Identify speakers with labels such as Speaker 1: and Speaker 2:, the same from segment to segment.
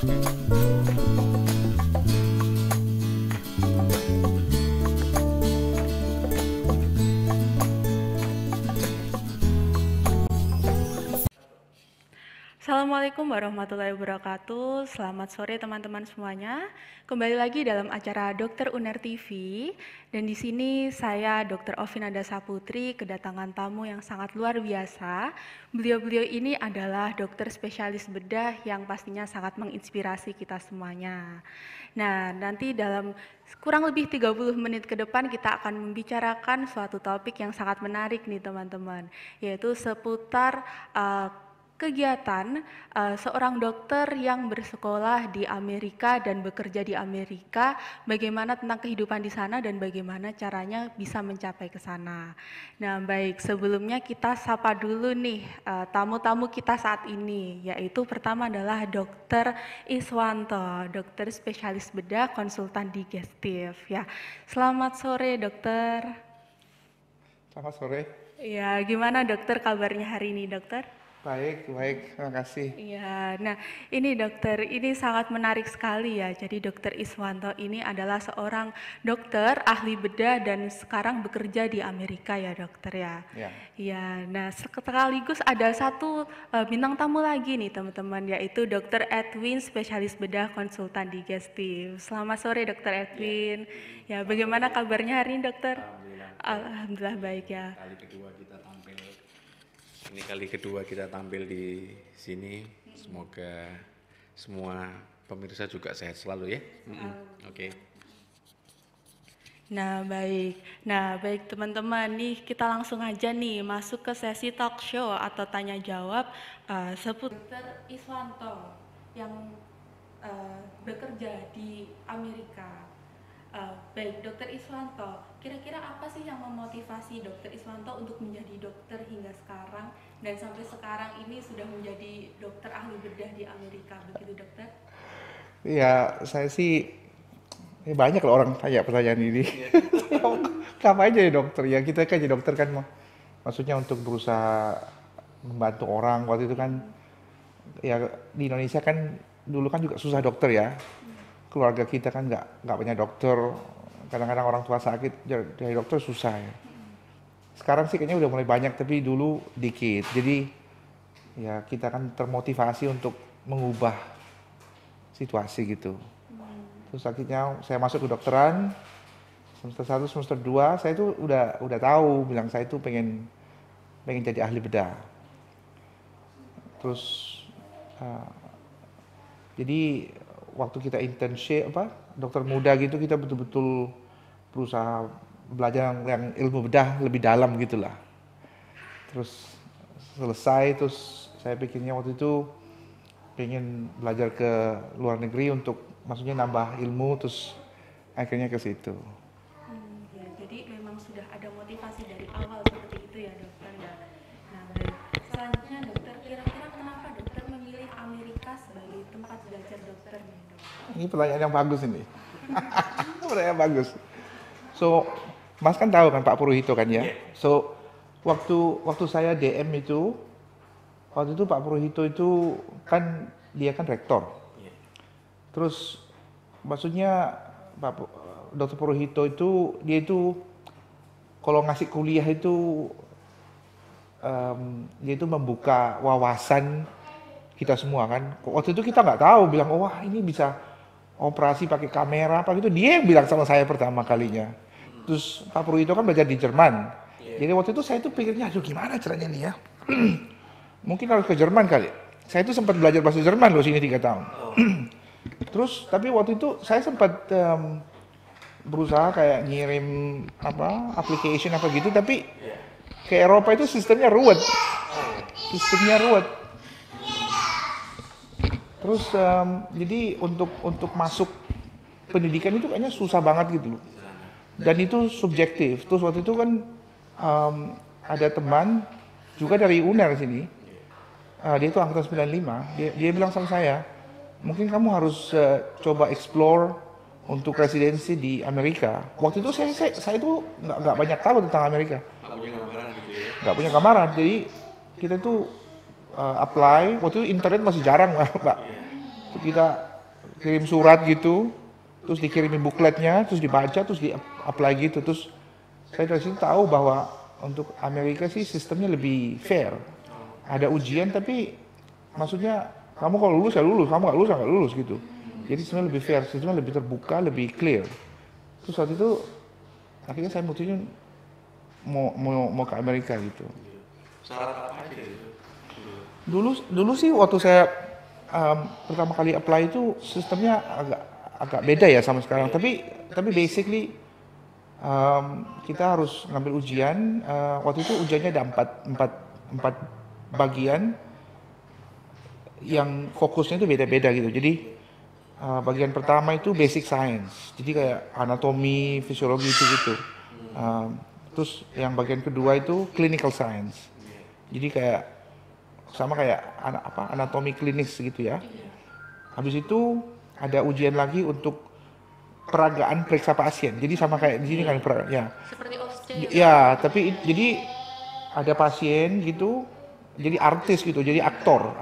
Speaker 1: Assalamualaikum warahmatullahi wabarakatuh. Selamat sore teman-teman semuanya. Kembali lagi dalam acara Dokter Uner TV. Dan di sini saya Dr. Ovinanda Saputri kedatangan tamu yang sangat luar biasa. Beliau-beliau ini adalah dokter spesialis bedah yang pastinya sangat menginspirasi kita semuanya. Nah, nanti dalam kurang lebih 30 menit ke depan kita akan membicarakan suatu topik yang sangat menarik nih teman-teman, yaitu seputar kegiatan seorang dokter yang bersekolah di Amerika dan bekerja di Amerika, bagaimana tentang kehidupan di sana dan bagaimana caranya bisa mencapai ke sana. Nah, baik, sebelumnya kita sapa dulu nih tamu-tamu kita saat ini, yaitu pertama adalah Dokter Iswanto, dokter spesialis bedah, konsultan digestif. Ya, selamat sore dokter.
Speaker 2: Selamat sore.
Speaker 1: Ya, gimana dokter kabarnya hari ini dokter?
Speaker 2: Baik, terima kasih.
Speaker 1: Iya, nah ini dokter, ini sangat menarik sekali ya. Jadi dokter Iswanto ini adalah seorang dokter ahli bedah dan sekarang bekerja di Amerika ya dokter ya. Iya, nah sekaligus ada satu bintang tamu lagi nih teman-teman, yaitu dokter Edwin, spesialis bedah konsultan digestif. Selamat sore dokter Edwin. Ya, bagaimana kabarnya hari ini dokter? Alhamdulillah baik ya.
Speaker 3: Ini kali kedua kita tampil di sini. Semoga semua pemirsa juga sehat selalu ya. Oke.
Speaker 1: Nah baik teman-teman, nih kita langsung aja nih masuk ke sesi talk show atau tanya jawab seputar Iswanto yang bekerja di Amerika. Baik, Dokter Iswanto, kira-kira apa sih yang memotivasi Dokter Iswanto untuk menjadi dokter hingga sekarang dan sampai sekarang ini sudah menjadi dokter ahli bedah di Amerika, begitu dokter?
Speaker 2: Ya, saya sih banyak loh orang tanya pertanyaan ini. Kenapa aja ya dokter? Ya kita kan jadi dokter kan maksudnya untuk berusaha membantu orang. Waktu itu kan ya di Indonesia kan dulu kan juga susah dokter ya. Keluarga kita kan nggak banyak dokter, kadang-kadang orang tua sakit dari dokter susah ya. Sekarang sih kayaknya udah mulai banyak tapi dulu dikit. Jadi ya kita kan termotivasi untuk mengubah situasi gitu. Terus akhirnya saya masuk ke dokteran semester 1, semester 2 saya tuh udah tahu bilang saya tuh pengen jadi ahli bedah. Terus jadi waktu kita internship dokter muda gitu kita betul-betul berusaha belajar yang ilmu bedah lebih dalam gitulah. Terus selesai terus saya pikirnya waktu itu pengen belajar ke luar negeri untuk maksudnya nambah ilmu terus akhirnya ke situ.
Speaker 1: Ya, jadi memang sudah ada motivasi dari awal seperti itu ya dokter ya. Nah baik, selanjutnya dokter, kira-kira kenapa dokter memilih Amerika sebagai tempat belajar dokter nih dok?
Speaker 2: Ini pertanyaan yang bagus ini. Pertanyaan yang bagus. So, Mas kan tahu kan Pak Purohito kan ya. So, waktu saya DM itu, waktu itu Pak Purohito itu kan dia kan rektor. Terus maksudnya Dr. Purohito itu dia itu kalau ngasih kuliah itu dia itu membuka wawasan kita semua kan. Waktu itu kita nggak tahu bilang wah ini bisa operasi pakai kamera apa gitu. Dia yang bilang sama saya pertama kalinya. Terus Pak Purohito kan belajar di Jerman. Jadi waktu itu saya tuh pikirnya aduh gimana caranya nih ya. Mungkin harus ke Jerman kali. Saya tuh sempat belajar bahasa Jerman loh sini 3 tahun. Terus tapi waktu itu saya sempat berusaha kayak ngirim application apa gitu tapi ke Eropa itu sistemnya ruwet. Terus jadi untuk masuk pendidikan itu kayaknya susah banget gitu loh. Dan itu subjektif. Terus waktu itu kan ada teman juga dari UNER sini. Dia itu angkatan 95. Dia bilang sama saya, mungkin kamu harus coba explore untuk residensi di Amerika. Waktu itu saya itu nggak banyak tahu tentang Amerika. Nggak punya gambaran. Jadi kita tuh apply. Waktu itu internet masih jarang, Pak. Kita kirim surat gitu, terus dikirimin bukletnya, terus dibaca, terus di-apply gitu. Terus saya dari situ tahu bahwa untuk Amerika sih sistemnya lebih fair. Ada ujian tapi maksudnya kamu kalau lulus ya lulus, kamu nggak lulus ya nggak lulus gitu. Jadi sebenarnya lebih fair, sistemnya lebih terbuka, lebih clear. Terus saat itu akhirnya saya mutusin mau ke Amerika gitu.
Speaker 3: Syarat apa aja itu?
Speaker 2: Dulu sih waktu saya pertama kali apply itu sistemnya agak beda ya sama sekarang. Tapi basically kita harus ngambil ujian. Waktu itu ujiannya ada empat bagian yang fokusnya itu beda-beda gitu. Jadi bagian pertama itu basic science. Jadi kayak anatomi, fisiologi itu gitu. Terus yang bagian kedua itu clinical science. Jadi kayak sama kayak anatomi klinis gitu ya. Habis itu ada ujian lagi untuk peragaan periksa pasien. Jadi sama kayak di sini kan ya.
Speaker 1: Seperti OSCE.
Speaker 2: Ya, tapi jadi ada pasien gitu, jadi artis gitu, jadi aktor.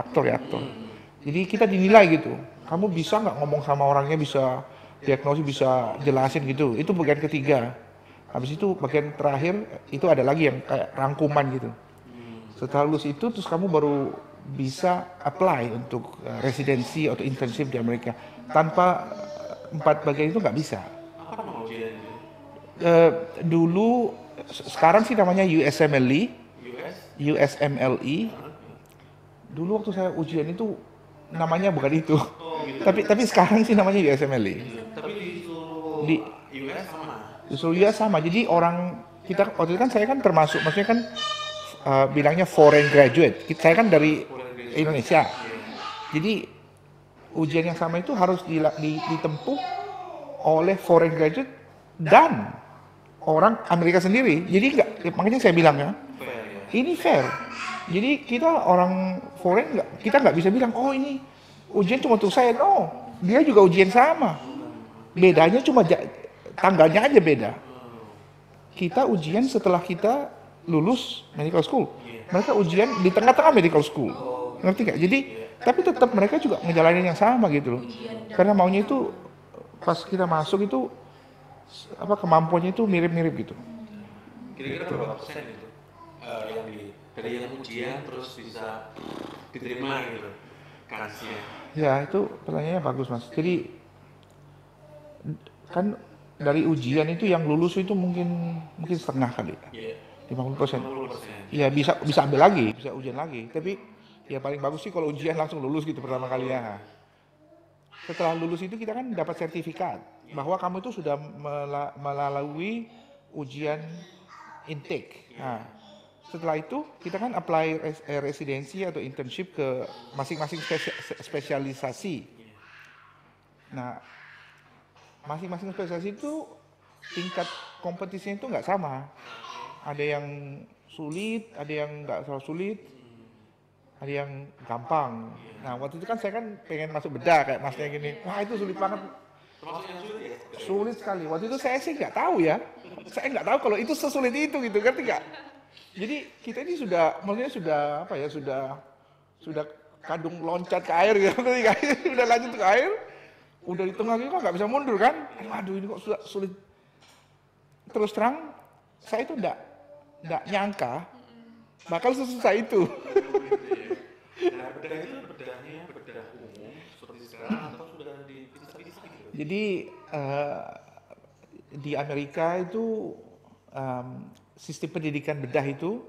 Speaker 2: Jadi kita dinilai gitu. Kamu bisa nggak ngomong sama orangnya, bisa diagnosis, bisa jelasin gitu. Itu bagian ketiga. Habis itu bagian terakhir itu ada lagi yang kayak rangkuman gitu. Setelah lulus itu terus kamu baru bisa apply untuk residensi atau internship di Amerika. Tanpa empat bagian itu nggak bisa.
Speaker 3: Apa nama ujiannya?
Speaker 2: Dulu sekarang sih namanya USMLE.
Speaker 3: US?
Speaker 2: USMLE. Dulu waktu saya ujian itu namanya bukan itu. Tapi sekarang sih namanya USMLE.
Speaker 3: Tapi di seluruh
Speaker 2: Di
Speaker 3: US sama?
Speaker 2: di seluruh US sama. Jadi orang kita waktu itu kan saya kan termasuk, maksudnya kan bilangnya foreign graduate. Saya kan dari Indonesia. Jadi ujian yang sama itu harus ditempuh oleh foreign graduate dan orang Amerika sendiri. Jadi makanya saya bilang ya, ini fair. Jadi kita orang foreign kita nggak bisa bilang oh ini ujian cuma untuk saya. No, dia juga ujian sama. Bedanya cuma tanggalnya aja beda. Kita ujian setelah kita lulus medical school. Mereka ujian di tengah-tengah medical school. Ngerti gak? Jadi, tapi tetap mereka juga ngejalanin yang sama gitu loh. Karena maunya itu pas kita masuk itu kemampuannya itu mirip-mirip gitu.
Speaker 3: Kira-kira berapa persen itu? Dari yang ujian terus bisa diterima gitu kansnya?
Speaker 2: Ya, itu pertanyaannya bagus Mas. Jadi kan dari ujian itu yang lulus itu mungkin setengah kali. 50%. Ya bisa ambil lagi, bisa ujian lagi. Tapi ya paling bagus sih kalau ujian langsung lulus gitu pertama kali ya. Setelah lulus itu kita kan dapat sertifikat bahwa kamu itu sudah melalui ujian intake. Nah, setelah itu kita kan apply residensi atau internship ke masing-masing spesialisasi. Nah, masing-masing spesialisasi itu tingkat kompetisinya itu nggak sama. Ada yang sulit, ada yang nggak terlalu sulit, ada yang gampang. Nah waktu itu kan saya kan pengen masuk bedah kayak masnya gini. Wah itu sulit banget. Sulit sekali. Waktu itu saya sih nggak tahu ya. Saya nggak tahu kalau itu sesulit itu gitu, ngerti nggak? Jadi kita ini maksudnya sudah kadung loncat ke air gitu, ngerti nggak? Udah lanjut ke air, udah di tengah gitu nggak bisa mundur kan? Aduh ini kok sulit. Terus terang, saya itu nggak nyangka bakal sesusah itu.
Speaker 3: Nah, bedah itu bedah umum seperti sekarang atau sudah dipisah-pisah gitu?
Speaker 2: Jadi di Amerika itu sistem pendidikan bedah itu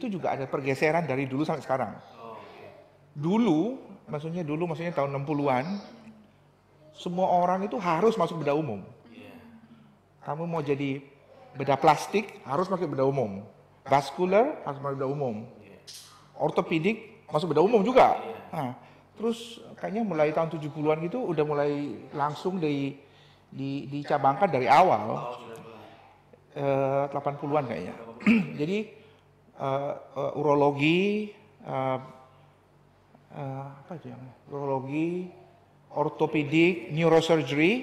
Speaker 2: juga ada pergeseran dari dulu sampai sekarang. Dulu maksudnya tahun 60-an semua orang itu harus masuk bedah umum. Kamu mau jadi bedah plastik harus pakai bedah umum. Vaskular harus pakai bedah umum. Ortopedik masuk bedah umum juga. Nah, terus kayaknya mulai tahun 70-an gitu udah mulai langsung dicabangkan dari awal. 80-an kayaknya. Jadi urologi urologi, ortopedik, neurosurgery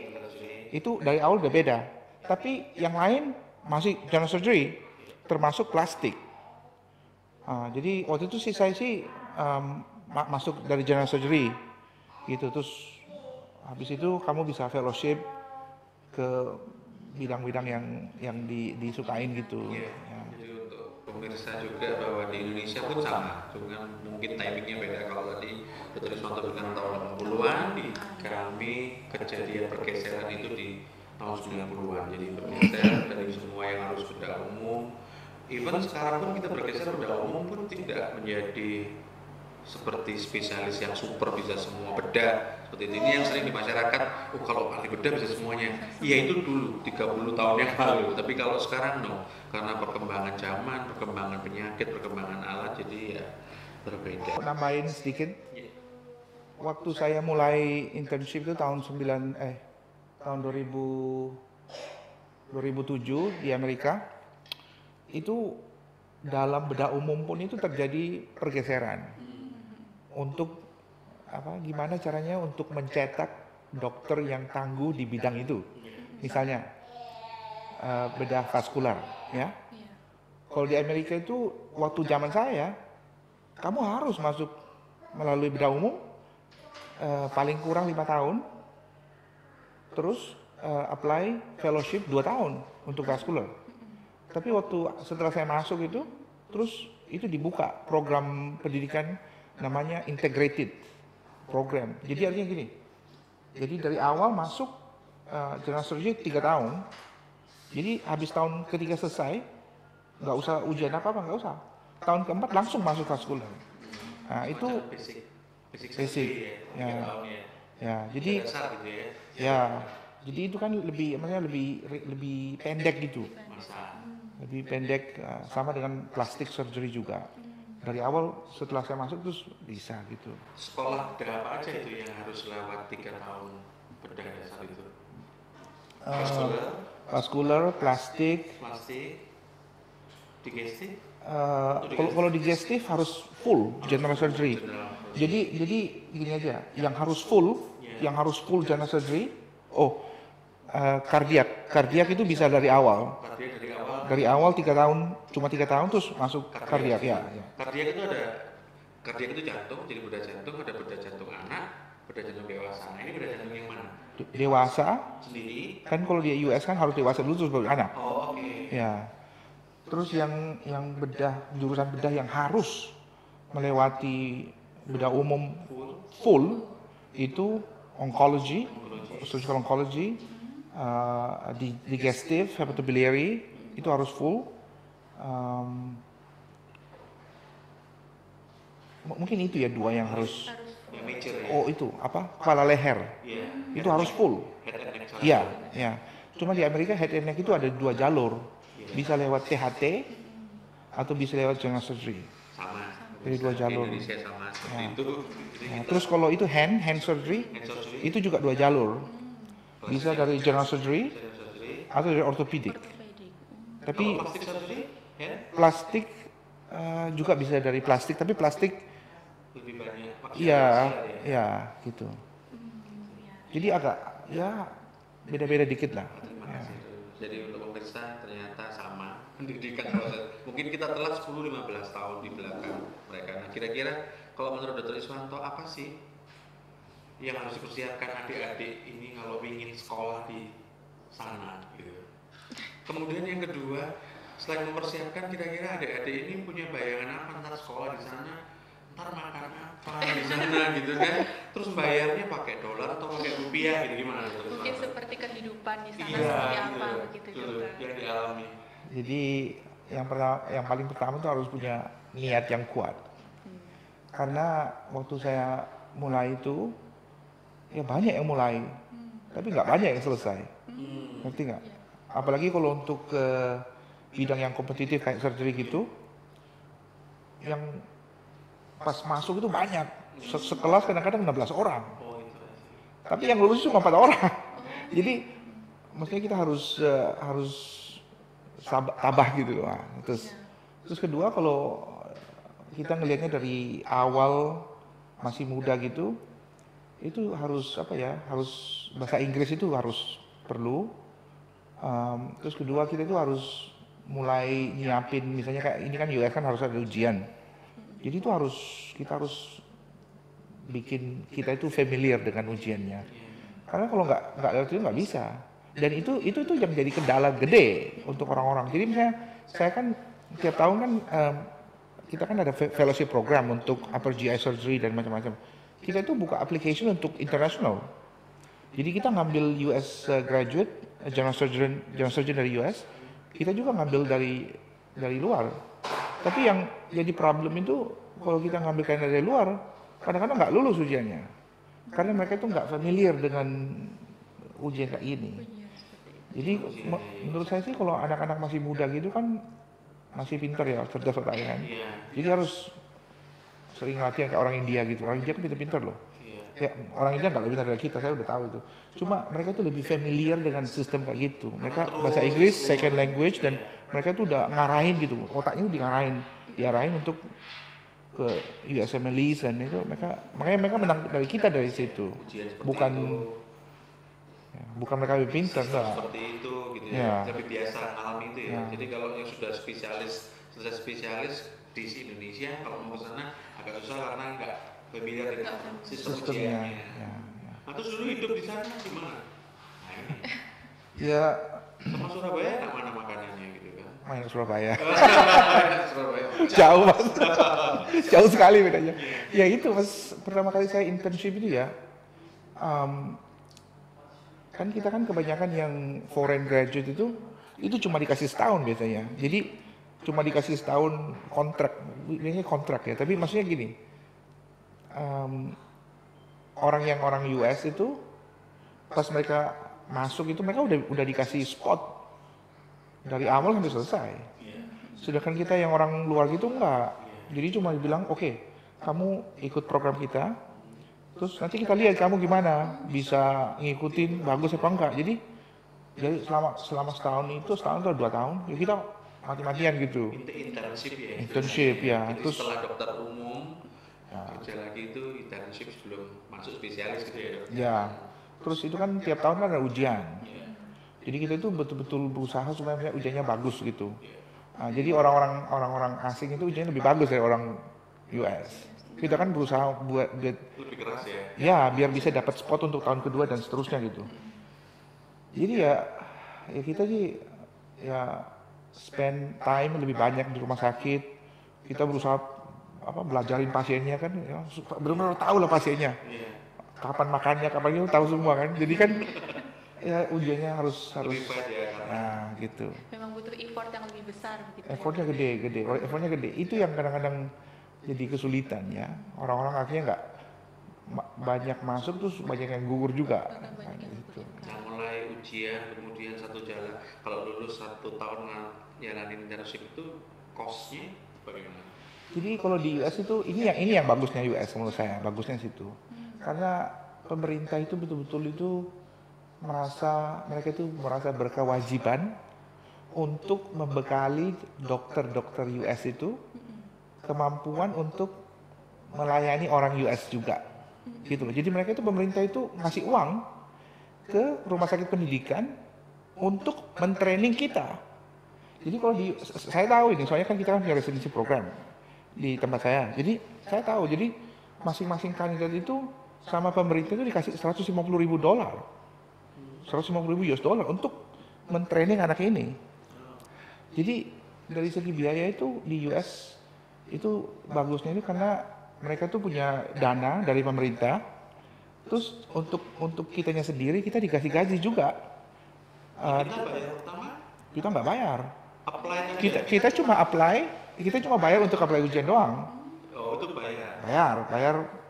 Speaker 2: itu dari awal udah beda. Tapi yang lain masih general surgery, termasuk plastik. Jadi waktu itu saya masuk dari general surgery, gitu. Terus Habis itu kamu bisa fellowship ke bidang-bidang yang disukain gitu.
Speaker 3: Iya.
Speaker 2: Ya.
Speaker 3: Jadi untuk pemirsa juga bahwa di Indonesia pun sama, cuman mungkin timingnya beda. Kalau tadi Dr. Iswanto bilang tahun 80-an, di kami kejadian pergeseran itu di tahun 90-an. Jadi bergeser dari semua yang harus bedah umum. Even sekarang pun kita bergeser bedah umum pun tidak menjadi seperti spesialis yang super bisa semua bedah seperti ini yang sering di masyarakat. Oh, kalau ahli bedah bisa semuanya. Iya, itu dulu 30 tahun yang lalu, tapi kalau sekarang no, karena perkembangan zaman, perkembangan penyakit, perkembangan alat, jadi ya berbeda.
Speaker 2: Nambahin sedikit, waktu saya mulai internship itu tahun 2007 di Amerika, itu dalam bedah umum pun itu terjadi pergeseran untuk gimana caranya untuk mencetak dokter yang tangguh di bidang itu. Misalnya bedah vaskular, ya. Kalau di Amerika itu waktu zaman saya, kamu harus masuk melalui bedah umum paling kurang 5 tahun, terus apply fellowship 2 tahun untuk vaskular. Tapi setelah saya masuk itu, terus itu dibuka program pendidikan namanya integrated program. Jadi artinya gini, jadi dari awal masuk general surgery 3 tahun, jadi habis tahun ketiga selesai, nggak usah ujian apa-apa, nggak usah. Tahun keempat langsung masuk vaskular. Nah itu basic, ya. Jadi ya, jadi itu kan lebih pendek gitu, lebih pendek, sama dengan plastik surgery juga. Dari awal setelah saya masuk terus bisa gitu.
Speaker 3: Sekolah bedah apa aja itu yang harus lewat 3 tahun bedah dasar itu?
Speaker 2: Vaskular, plastik,
Speaker 3: digestif?
Speaker 2: kalau digestif harus full general surgery. Jadi gini aja, yang harus full general surgery. Kardiak itu bisa dari awal. Dari awal 3 tahun, cuma 3 tahun terus masuk kardiak ya.
Speaker 3: Kardiak itu jantung, jadi bedah jantung, ada bedah jantung anak, bedah jantung dewasa. Nah, ini bedah jantung yang mana?
Speaker 2: Dewasa
Speaker 3: Sendiri.
Speaker 2: kan kalau di US kan harus dewasa dulu terus baru anak.
Speaker 3: Oh, oke.
Speaker 2: Ya. Terus yang jurusan bedah yang harus melewati bedah umum full itu oncology, surgical oncology, digestive, hepatobiliary itu harus full. Mungkin itu ya 2 yang harus.
Speaker 3: Yang major ya.
Speaker 2: Oh itu kepala leher. Itu harus full. Iya, ya. Cuma di Amerika head and neck itu ada 2 jalur. Bisa lewat THT atau bisa lewat general surgery.
Speaker 3: Sama.
Speaker 2: Jadi 2 jalur.
Speaker 3: Indonesia sama seperti itu.
Speaker 2: Nah, terus kalau itu hand surgery itu juga 2 jalur. Bisa dari general surgery atau dari orthopedic. Tapi
Speaker 3: Plastik surgery?
Speaker 2: plastik juga bisa dari plastik, tapi plastik
Speaker 3: Lebih banyak.
Speaker 2: iya gitu. Jadi agak ya beda-beda dikit lah.
Speaker 3: Terima kasih. Jadi untuk pemirsa ternyata sama pendidikan proses. Mungkin kita telah 10-15 tahun di belakang mereka. Nah, kira-kira kalau menurut Dr. Iswanto apa sih yang harus dipersiapkan adik-adik ini kalau ingin sekolah di sana gitu. Kemudian yang kedua, selain mempersiapkan, kira-kira adik-adik ini punya bayangan apa ntar sekolah di sana, ntar makan apa di sana gitu kan? Terus bayarnya pakai dolar atau pakai rupiah gitu, gimana?
Speaker 1: Mungkin seperti kehidupan di sana
Speaker 3: Iya,
Speaker 1: seperti apa begitu
Speaker 3: betul,
Speaker 1: juga.
Speaker 3: yang dialami.
Speaker 2: Jadi yang paling pertama itu harus punya niat yang kuat. Karena waktu saya mulai itu ya banyak yang mulai, tapi nggak banyak yang selesai. Ngerti nggak? Apalagi kalau untuk bidang yang kompetitif kayak surgery gitu, yang pas masuk itu banyak. Sekelas kadang-kadang 16 orang. Tapi yang lulus cuma 4 orang. Jadi maksudnya kita harus tabah gitu loh. Terus kedua, kalau kita ngelihatnya dari awal masih muda gitu, itu harus harus bahasa Inggris itu harus perlu. Terus kedua, kita itu harus mulai nyiapin, misalnya kayak ini kan US kan harus ada ujian. Jadi itu kita harus bikin kita itu familiar dengan ujiannya. Karena kalau nggak lewat itu nggak bisa. Dan itu yang jadi kendala gede untuk orang-orang. Jadi misalnya saya kan tiap tahun kan kita kan ada fellowship program untuk upper GI surgery dan macam-macam. Kita itu buka application untuk international. Jadi kita ngambil US graduate, general surgeon dari US, kita juga ngambil dari luar. Tapi yang jadi problem itu kalau kita ngambil kalian dari luar, kadang-kadang nggak lulus ujiannya. Karena mereka itu nggak familiar dengan ujian kayak ini. Jadi menurut saya sih kalau anak-anak masih muda gitu kan masih pintar ya, cerdas otaknya kan. Jadi harus sering latihan kayak orang India gitu. Orang India kan pintar-pintar loh. Ya, orang India nggak lebih pintar dari kita, saya udah tahu itu. Cuma mereka tuh lebih familiar dengan sistem kayak gitu. Mereka bahasa Inggris second language dan mereka tuh udah ngarahin gitu. Otaknya tuh diarahin untuk ke USMLE dan itu makanya mereka menang dari kita dari situ. Bukan mereka lebih pintar, enggak.
Speaker 3: Seperti itu gitu ya. Lebih biasa mengalami itu ya. Jadi kalau yang sudah spesialis di Indonesia kalau mau ke sana agak susah karena nggak familiar dengan sistem ujiannya. Nah, terus dulu hidup di sana gimana? Nah, ini.
Speaker 2: Ya.
Speaker 3: Sama Surabaya nggak mana makanannya gitu kan?
Speaker 2: Main ke Surabaya.
Speaker 3: Surabaya.
Speaker 2: Jauh mas. Jauh sekali bedanya. Ya itu mas, pertama kali saya internship itu ya. Kan kita kan kebanyakan yang foreign graduate itu cuma dikasih setahun biasanya. Jadi cuma dikasih setahun kontrak, biasanya kontrak ya. Tapi maksudnya gini, orang US itu pas mereka masuk itu mereka udah dikasih spot dari awal sampai selesai. Sedangkan kita yang orang luar gitu enggak. Jadi cuma dibilang oke, kamu ikut program kita. Terus nanti kita lihat kamu gimana, bisa ngikutin bagus apa enggak. Jadi selama setahun atau 2 tahun, ya kita mati-matian gitu. Internship ya.
Speaker 3: Terus setelah dokter umum, kerja lagi itu internship sebelum masuk spesialis gitu ya dok?
Speaker 2: Ya, terus itu kan tiap tahun kan ada ujian. Jadi kita itu betul-betul berusaha supaya ujiannya bagus gitu. Nah, jadi orang-orang asing itu ujiannya lebih bagus dari orang US. Kita kan berusaha buat
Speaker 3: lebih keras ya?
Speaker 2: Ya, biar bisa dapat spot untuk tahun kedua dan seterusnya gitu. Jadi ya kita sih ya spend time lebih banyak di rumah sakit. Kita berusaha belajarin pasiennya kan, ya, benar-benar tahu lah pasiennya. Kapan makannya, kapan itu tahu semua kan. Jadi kan ya ujiannya harus nah gitu.
Speaker 1: Memang butuh effort yang lebih besar begitu.
Speaker 2: Effortnya gede. Itu yang kadang-kadang jadi kesulitan ya. Orang-orang akhirnya nggak banyak masuk terus banyak yang gugur juga. Gitu.
Speaker 3: Nah, mulai ujian kemudian satu jalan. Kalau lulus 1 tahun jalanin internship itu cost-nya bagaimana?
Speaker 2: Jadi kalau di US itu ini yang bagusnya US menurut saya, bagusnya situ. Karena pemerintah itu betul-betul itu mereka merasa berkewajiban untuk membekali dokter-dokter US itu kemampuan untuk melayani orang US juga. Gitu loh. Jadi mereka itu pemerintah itu ngasih uang ke rumah sakit pendidikan untuk mentraining kita. Jadi kalau saya tahu ini, soalnya kan kita kan punya residency program di tempat saya. Jadi saya tahu, jadi masing-masing kandidat itu sama pemerintah itu dikasih $150.000. $150.000 untuk mentraining anak ini. Jadi dari segi biaya itu di US itu bagusnya itu karena mereka tuh punya dana dari pemerintah. Terus untuk kitanya sendiri kita dikasih gaji juga. Kita nggak bayar. Kita cuma apply, kita cuma bayar untuk apply ujian doang.
Speaker 3: Oh, itu bayar.
Speaker 2: Bayar.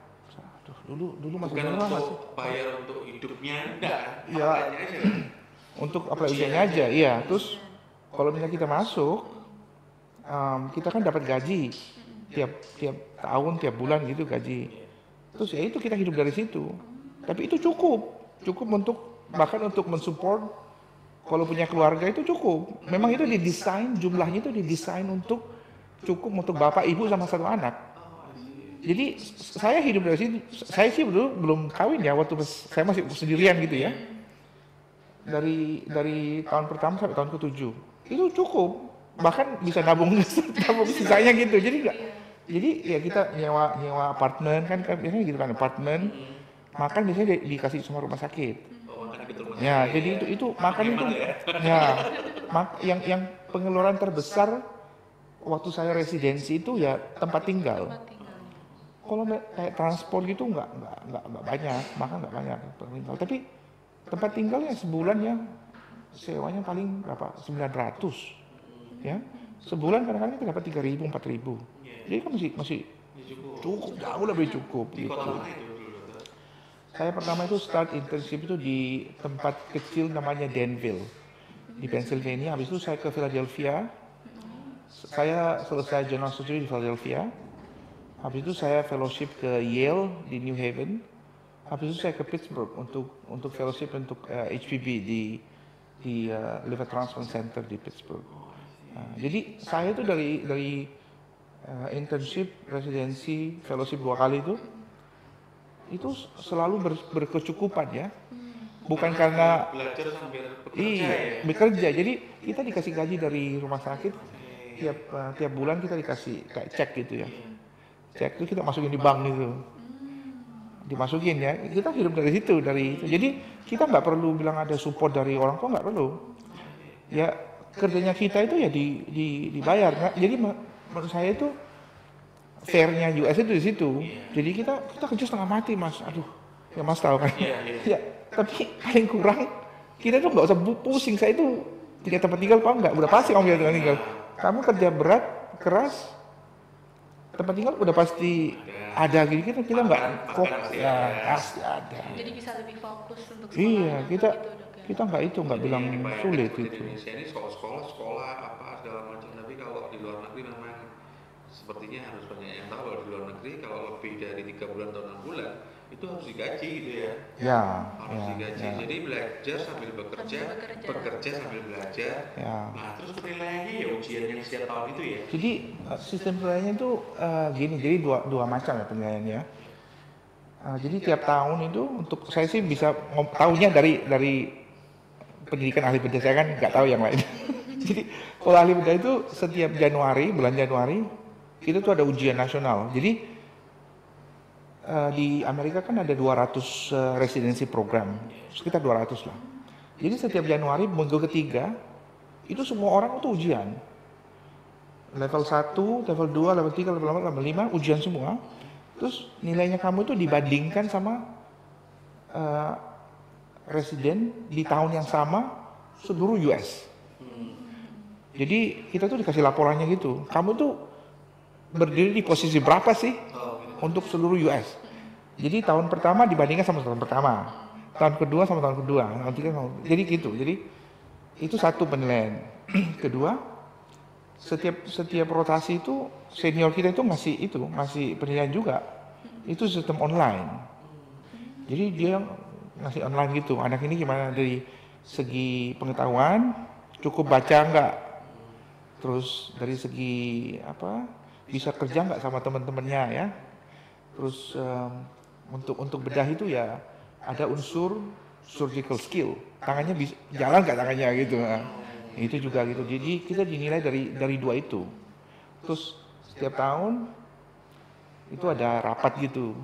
Speaker 2: Dulu masih
Speaker 3: bukan untuk bayar untuk hidupnya, enggak kan?
Speaker 2: Ya, untuk apply ujiannya aja, iya. Terus kalau misalnya kita masuk, kita kan dapat gaji tiap tahun, tiap bulan gitu gaji. Terus ya itu kita hidup dari situ. Tapi itu cukup untuk bahkan untuk mensupport kalau punya keluarga itu cukup. Memang itu didesain, jumlahnya itu didesain untuk cukup untuk bapak ibu sama 1 anak. Jadi saya hidup dari situ. Saya sih belum kawin ya, waktu saya masih sendirian gitu ya. Dari tahun pertama sampai tahun ke-7 itu cukup, bahkan bisa nabung sisanya gitu. Jadi ya kita nyewa apartemen kan biasanya gitu kan, apartemen makan biasanya dikasih sama rumah sakit.
Speaker 3: Oh, makan gitu rumah
Speaker 2: Ya,
Speaker 3: sakit.
Speaker 2: jadi itu makan itu ya yang pengeluaran terbesar waktu saya residensi itu ya tempat tinggal. Kalau kayak transport gitu nggak banyak, makan nggak banyak tempat tinggal. Tapi tempat tinggalnya sebulan ya sewanya paling berapa? 900 ya. Sebulan kadang-kadang kita dapat 3.000, 4.000. Jadi kan masih cukup, jauh lebih cukup
Speaker 3: Di
Speaker 2: gitu.
Speaker 3: kota mana itu dulu, Dokter?
Speaker 2: Saya pertama itu start internship itu di tempat kecil namanya Danville di Pennsylvania. Habis itu saya ke Philadelphia. Saya selesai general surgery di Philadelphia. Habis itu saya fellowship ke Yale di New Haven. Habis itu saya ke Pittsburgh untuk fellowship untuk HPB di Liver Transplant Center di Pittsburgh. Jadi saya itu dari internship, residensi, fellowship 2 kali itu selalu berkecukupan ya. Bukan karena
Speaker 3: Belajar sambil bekerja
Speaker 2: iya
Speaker 3: ya.
Speaker 2: bekerja. Jadi kita dikasih gaji dari rumah sakit tiap bulan kita dikasih kayak cek gitu ya. Cek itu kita masukin di bank gitu. Dimasukin ya. Kita hidup dari situ Jadi kita nggak perlu bilang ada support dari orang tua, nggak perlu. Ya kerjanya kita itu ya dibayar. Nah, jadi menurut saya itu fairnya US itu di situ. Jadi kita kerja setengah mati mas. Aduh, ya mas tahu kan. Ya, tapi paling kurang kita tuh nggak usah pusing. Saya itu punya tempat tinggal apa enggak? Udah pasti kamu punya tempat tinggal. Kamu kerja berat, keras, tempat tinggal udah pasti ada gitu. Kita nggak fokus. Ya pasti ada.
Speaker 1: Jadi bisa lebih fokus untuk sekolah.
Speaker 2: Iya, kita
Speaker 1: gitu, Dok, ya?
Speaker 2: kita nggak bilang
Speaker 3: Dibayar
Speaker 2: sulit
Speaker 3: seperti di
Speaker 2: itu.
Speaker 3: Indonesia ini sekolah apa segala macam, tapi kalau di luar negeri memang sepertinya harus banyak yang tahu. Kalau di luar negeri kalau lebih dari 3 bulan atau 6 bulan itu harus digaji gitu ya.
Speaker 2: Ya,
Speaker 3: Harus digaji. Jadi belajar sambil bekerja, bekerja sambil belajar.
Speaker 2: ya.
Speaker 3: Nah, terus penilaiannya ya ujian yang setiap tahun itu ya.
Speaker 2: Jadi sistem penilaiannya itu gini, jadi dua macam ya penilaiannya. Jadi tiap tahun itu untuk saya sih bisa tahunya dari pendidikan ahli bedah, saya kan nggak tahu yang lain. Jadi kalau ahli bedah itu setiap bulan Januari itu tuh ada ujian nasional. Jadi di Amerika kan ada 200 residency program, sekitar 200 lah. Jadi setiap Januari minggu ketiga itu semua orang itu ujian. Level 1, level 2, level 3, level 4, level 5 ujian semua. Terus nilainya kamu itu dibandingkan sama residen di tahun yang sama seluruh US. Jadi kita tuh dikasih laporannya gitu. Kamu tuh berdiri di posisi berapa sih untuk seluruh US? Jadi tahun pertama dibandingkan sama tahun pertama, tahun kedua sama tahun kedua, tahun tiga sama. Jadi gitu. Jadi itu satu penilaian. Kedua, setiap rotasi itu senior kita itu ngasih penilaian juga. Itu sistem online. Jadi dia ngasih online gitu. Anak ini gimana dari segi pengetahuan, cukup baca nggak? Terus dari segi bisa kerja nggak sama teman-temannya ya? Terus untuk bedah itu ya ada unsur surgical skill. Tangannya bisa jalan nggak tangannya gitu. Nah, itu juga gitu. Jadi kita dinilai dari dua itu. Terus setiap tahun itu ada rapat gitu.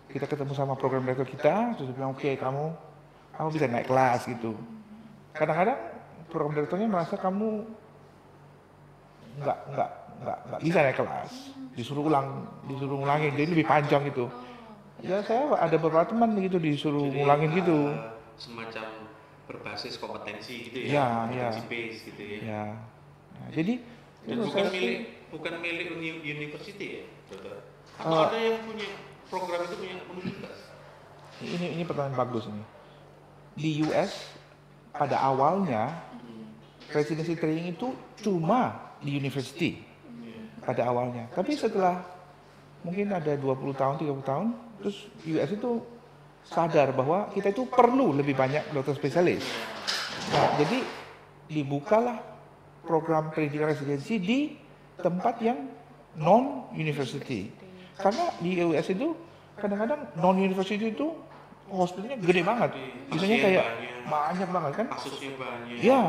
Speaker 2: Kita ketemu sama program director kita, terus dia bilang oke, kamu bisa naik kelas gitu. Kadang-kadang program direkturnya merasa kamu nggak bisa naik kelas, disuruh ulangin, jadi lebih panjang gitu. Ya saya ada beberapa teman gitu disuruh ngulangin gitu.
Speaker 3: Semacam berbasis kompetensi gitu ya, kompetensi base gitu ya.
Speaker 2: Ya. Nah, jadi
Speaker 3: dan bukan milik university ya, Dokter? Atau ada yang punya program itu punya universitas?
Speaker 2: Ini pertanyaan bagus ini. Di US pada awalnya residency training itu cuma di university pada awalnya. Tapi setelah mungkin ada 20 tahun, 30 tahun, terus US itu sadar bahwa kita itu perlu lebih banyak dokter spesialis. Nah, jadi dibukalah program pendidikan residensi di tempat yang non university. Karena di US itu kadang-kadang non university itu hospitalnya gede banget. Biasanya kayak banyak banget kan?
Speaker 3: Kasusnya banyak.
Speaker 2: Ya,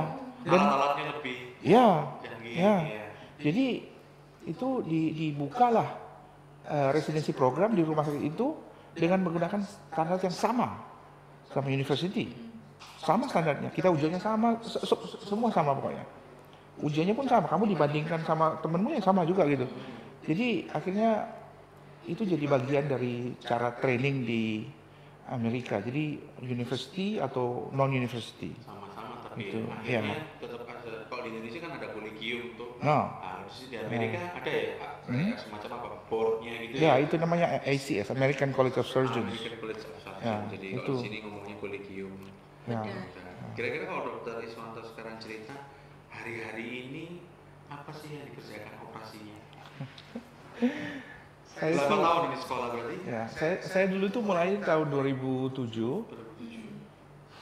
Speaker 2: dan
Speaker 3: alat-alatnya lebih.
Speaker 2: Ya,
Speaker 3: canggih,
Speaker 2: ya.
Speaker 3: ya.
Speaker 2: Jadi itu dibukalah residensi program di rumah sakit itu dengan menggunakan standar yang sama university. Sama standarnya, kita ujiannya sama, semua sama pokoknya. Ujiannya pun sama, kamu dibandingkan sama temenmu yang sama juga gitu. Jadi akhirnya itu jadi bagian dari cara training di Amerika. Jadi university atau non-university.
Speaker 3: Sama-sama, tapi
Speaker 2: Itu,
Speaker 3: akhirnya
Speaker 2: ya.
Speaker 3: tetap ada. Kalau di Indonesia kan ada kolegium tuh.
Speaker 2: No.
Speaker 3: Di Amerika ada ya, kayak semacam apa boardnya gitu
Speaker 2: Ya, itu namanya ACS, American College of Surgeons.
Speaker 3: American College of Surgeons.
Speaker 2: Ya,
Speaker 3: Jadi
Speaker 2: itu.
Speaker 3: kalau di sini ngomongnya kolegium.
Speaker 2: Ya.
Speaker 3: Kira-kira kalau Dokter Iswanto sekarang cerita hari-hari ini apa sih yang dikerjakan operasinya?
Speaker 2: Saya
Speaker 3: 8
Speaker 2: tuh,
Speaker 3: tahun di sekolah berarti?
Speaker 2: ya, saya dulu tuh mulai tahun 2007.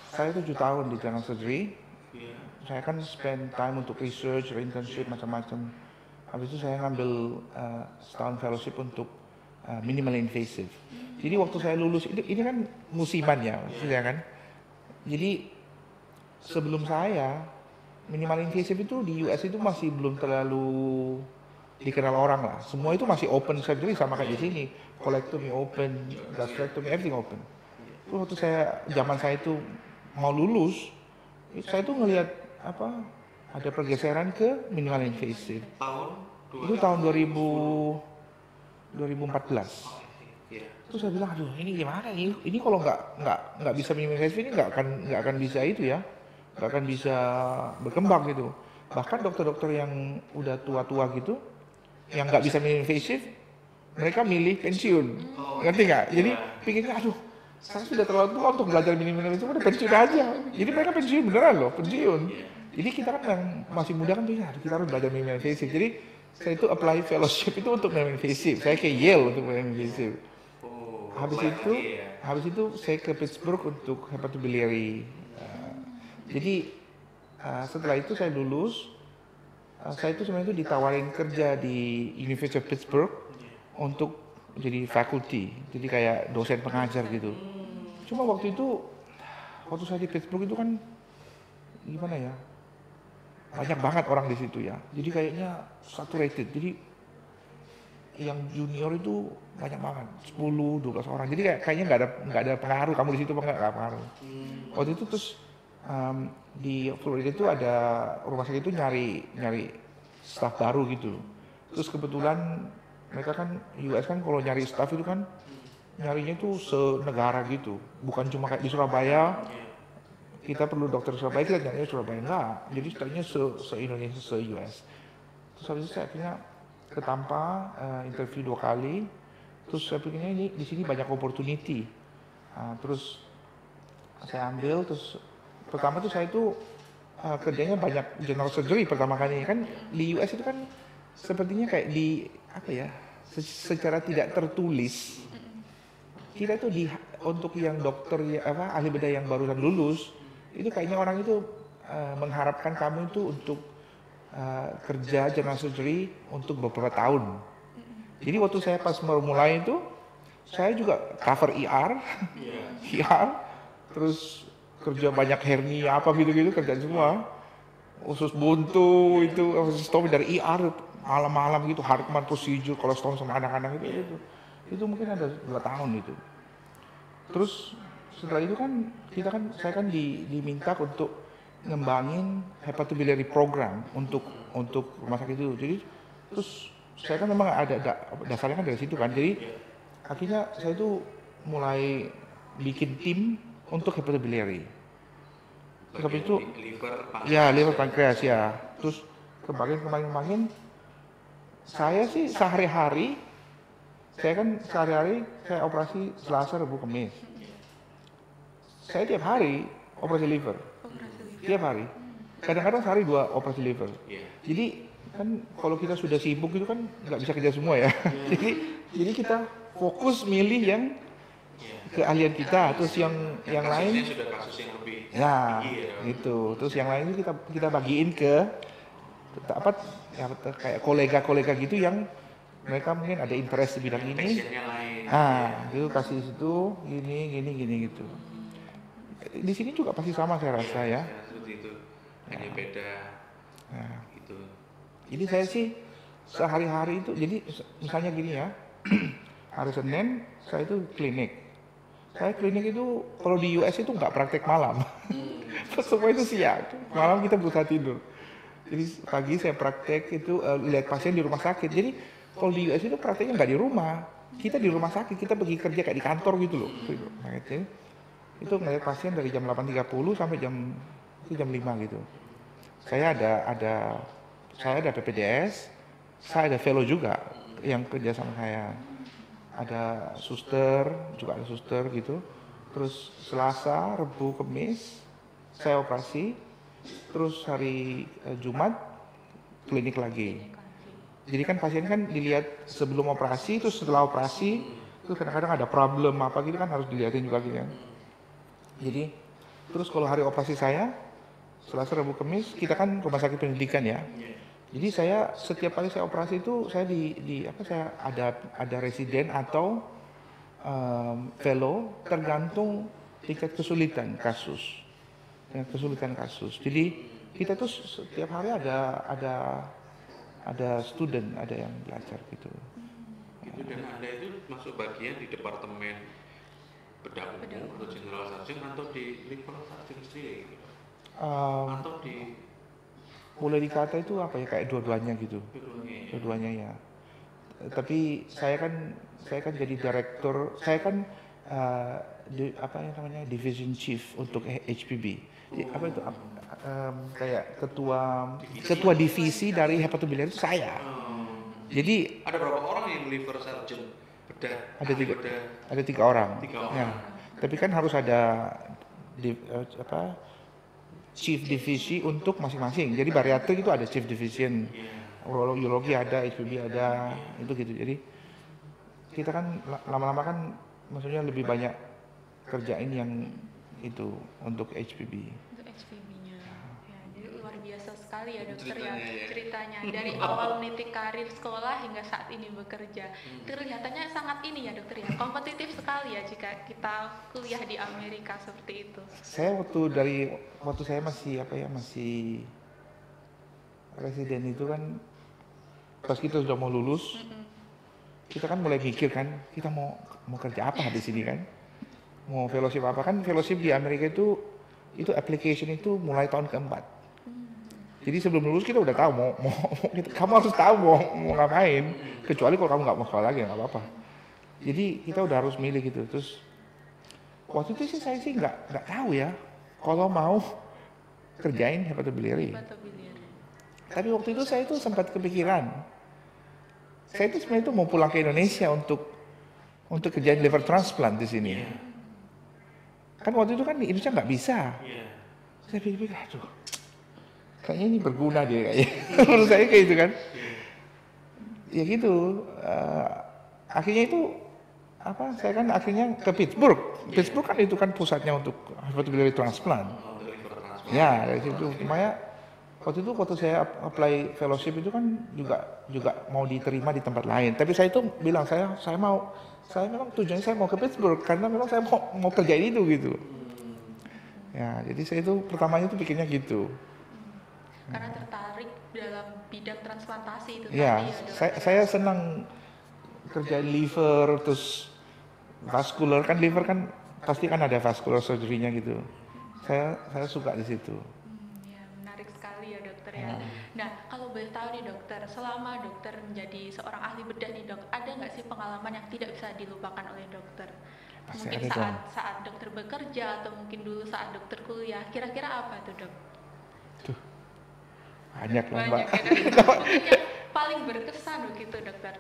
Speaker 2: Saya 7 tahun di general surgery.
Speaker 3: Iya.
Speaker 2: Saya kan spend time untuk research, internship, macam-macam. Habis itu saya ngambil setahun fellowship untuk minimal invasive. Jadi waktu saya lulus, ini kan musiman ya, maksudnya kan. Jadi sebelum saya, minimal invasive itu di US itu masih belum terlalu dikenal orang lah. Semua itu masih open surgery sama kayak di sini. Colectomy open, gastrectomy, everything open. Terus waktu zaman saya itu mau lulus, saya tuh ngelihat apa ada pergeseran ke minimal invasive. Itu tahun 2014.
Speaker 3: Iya.
Speaker 2: Terus saya bilang, aduh ini gimana nih? Ini kalau nggak bisa minimal invasive ini nggak akan bisa itu ya, nggak akan bisa berkembang gitu. Bahkan dokter-dokter yang udah tua-tua gitu, yang nggak bisa minimal invasive, mereka milih pensiun, ngerti nggak? Jadi pikirnya, aduh saya sudah terlalu tua untuk belajar minimal invasive, udah pensiun aja. Jadi mereka pensiun beneran loh, pensiun. Jadi kita kan yang masih muda kan tuh ya, kita harus belajar minimal invasive. Jadi saya itu apply fellowship itu untuk minimal invasive. Saya ke Yale untuk minimal invasive. Habis itu saya ke Pittsburgh untuk hepatobiliary. Jadi setelah itu saya lulus, saya itu sebenarnya itu ditawarin kerja di University of Pittsburgh untuk jadi faculty, jadi kayak dosen pengajar gitu. Cuma waktu saya di Pittsburgh itu kan gimana ya, banyak banget orang di situ ya. Jadi kayaknya saturated. Jadi yang junior itu banyak banget, 10-12 orang. Jadi kayaknya nggak ada pengaruh. Kamu di situ nggak pengaruh. Waktu itu terus di Florida itu ada rumah sakit itu nyari staff baru gitu. Terus kebetulan mereka kan US kan kalau nyari staff itu kan nyarinya itu senegara gitu, bukan cuma kayak di Surabaya. Kita perlu dokter Surabaya, kita nyarinya Surabaya enggak. Jadi carinya se-Indonesia, se-US. Terus habis itu saya akhirnya ke Tampa, interview 2 kali. Terus saya pikirnya ini di sini banyak opportunity. Terus saya ambil, terus pertama tuh saya itu kerjanya banyak general surgery pertama kali. Kan di US itu kan sepertinya kayak di apa ya, secara tidak tertulis kita tuh untuk yang dokter ahli bedah yang barusan lulus itu kayaknya orang itu mengharapkan kamu itu untuk kerja general surgery untuk beberapa tahun. Jadi waktu saya pas mulai itu saya juga cover ER, terus kerja banyak hernia apa gitu-gitu, kerja semua. Usus buntu itu, stomi dari ER malam-malam gitu, Hartmann procedure, kalau stomi sama anak-anak itu mungkin ada 2 tahun itu. Terus setelah itu kan saya kan diminta untuk ngembangin hepatobiliary program untuk rumah sakit itu. Jadi terus saya kan memang ada dasarnya kan dari situ kan. Jadi akhirnya saya itu mulai bikin tim untuk hepatobiliary. Terus habis itu liver pankreas ya. Terus kemarin saya sih sehari-hari saya operasi Selasa, Rabu, Kamis. Saya tiap hari operasi liver. Tiap hari. Kadang-kadang sehari 2 operasi liver. Jadi kan kalau kita sudah sibuk itu kan nggak bisa kerja semua ya. jadi kita fokus milih yang keahlian kita, terus yang lain
Speaker 3: sudah kasus yang lebih
Speaker 2: ya gitu. Terus yang lain itu kita bagiin ke apa ya, kayak kolega-kolega gitu yang mereka mungkin ada interest di bidang ini. Itu kasih situ gini gitu. Di sini juga pasti sama saya rasa ya.
Speaker 3: Seperti itu. Hanya beda gitu.
Speaker 2: Jadi saya sih sehari-hari itu, jadi misalnya gini ya, hari Senin saya itu klinik. Saya klinik itu kalau di US itu nggak praktek malam, semua itu siang, malam kita berusaha tidur. Jadi pagi saya praktek itu lihat pasien di rumah sakit. Jadi kalau di US itu prakteknya nggak di rumah, kita di rumah sakit, kita pergi kerja kayak di kantor gitu loh. Nah, itu ngeliat pasien dari jam 8.30 sampai jam 5 gitu. Saya ada PPDS, saya ada fellow juga yang kerja sama saya. Ada suster, juga ada suster gitu. Terus Selasa, Rabu, Kamis saya operasi. Terus hari Jumat klinik lagi. Jadi kan pasien kan dilihat sebelum operasi, terus setelah operasi, terus kadang-kadang ada problem apa gitu kan harus dilihatin juga gitu kan. Jadi terus kalau hari operasi saya Selasa, Rabu, Kamis kita kan rumah sakit pendidikan ya. Jadi saya setiap kali saya operasi itu saya saya ada residen atau fellow tergantung tingkat kesulitan kasus. Ya, kesulitan kasus. Jadi kita tuh setiap hari ada student, ada yang belajar gitu.
Speaker 3: Gitu, dan Anda itu masuk bagian di departemen bedah umum atau general surgeon atau di liver surgeon sendiri gitu? Atau di
Speaker 2: Boleh dikata itu apa ya, kayak dua-duanya gitu. Dua-duanya ya. Tapi saya kan jadi direktur, saya kan apa yang namanya division chief untuk HPB. Apa itu kayak ketua divisi dari hepatobiliar itu saya. Jadi
Speaker 3: ada berapa orang yang liver surgeon bedah?
Speaker 2: Ada tiga orang. Ya. Tapi kan harus ada chief divisi untuk masing-masing. Jadi bariatrik itu ada chief division, urologi ada, HPB ada, itu gitu. Jadi kita kan lama-lama kan maksudnya lebih banyak kerjain yang itu untuk HPB.
Speaker 1: Untuk HPV-nya. Ya, jadi luar biasa sekali ya dokter ceritanya dari awal nitik karir sekolah hingga saat ini bekerja. Kelihatannya sangat ini ya dokter ya, kompetitif sekali ya jika kita kuliah di Amerika seperti itu.
Speaker 2: Saya waktu saya masih residen itu kan pas kita sudah mau lulus, kita kan mulai mikir kan kita mau kerja apa di sini kan, mau fellowship apa kan. Fellowship di Amerika itu application itu mulai tahun keempat. Jadi sebelum lulus kita udah tahu mau kamu harus tahu mau ngapain, kecuali kalau kamu nggak mau sekolah lagi nggak apa-apa. Jadi kita udah harus milih gitu. Terus waktu itu saya nggak tahu ya kalau mau kerjain hepatobiliary. Tapi waktu itu saya itu sempat kepikiran, saya itu sebenarnya itu mau pulang ke Indonesia untuk kerjain liver transplant di sini. Kan waktu itu kan di Indonesia nggak bisa. Saya pikir, aduh, kayaknya ini berguna dia kayaknya. Menurut saya kayak gitu kan. Ya gitu. Akhirnya itu saya kan akhirnya ke Pittsburgh. Pittsburgh kan itu kan pusatnya untuk hepatobiliary transplant. Ya dari situ. Makanya waktu saya apply fellowship itu kan juga mau diterima di tempat lain. Tapi saya itu bilang saya memang tujuannya saya mau ke Pittsburgh karena memang saya mau kerjain itu gitu. Ya jadi saya itu pertamanya itu pikirnya gitu.
Speaker 1: Karena tertarik dalam bidang transplantasi itu
Speaker 2: Ya,
Speaker 1: tadi ya.
Speaker 2: saya senang kerjain liver terus vascular kan, liver kan pasti kan ada vascular surgery-nya gitu. Saya suka di situ.
Speaker 1: Ya, menarik sekali ya dokter ya. Nah, kalau boleh tahu nih dokter, selama dokter menjadi seorang ahli bedah nih dok, ada nggak sih pengalaman yang tidak bisa dilupakan oleh dokter?
Speaker 2: Pasti
Speaker 1: Mungkin
Speaker 2: ada
Speaker 1: saat dokter bekerja atau mungkin dulu saat dokter kuliah, kira-kira apa tuh dok?
Speaker 2: Banyak lah Mbak.
Speaker 1: Banyak ya dok. Mungkin yang paling berkesan begitu dokter.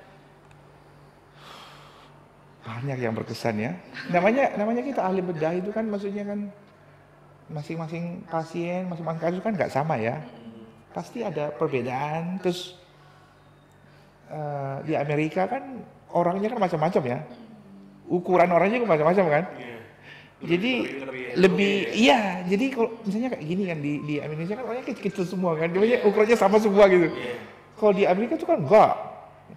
Speaker 2: Banyak yang berkesan ya. Namanya kita ahli bedah itu kan maksudnya kan masing-masing pasien, masing-masing kasus kan nggak sama ya. Pasti ada perbedaan. Terus di Amerika kan orangnya kan macam-macam ya. Ukuran orangnya kan macam-macam kan. Jadi iya. Jadi kalau misalnya kayak gini kan di Indonesia kan orangnya kecil-kecil semua kan. Dia ukurannya sama semua gitu. Kalau di Amerika itu kan enggak.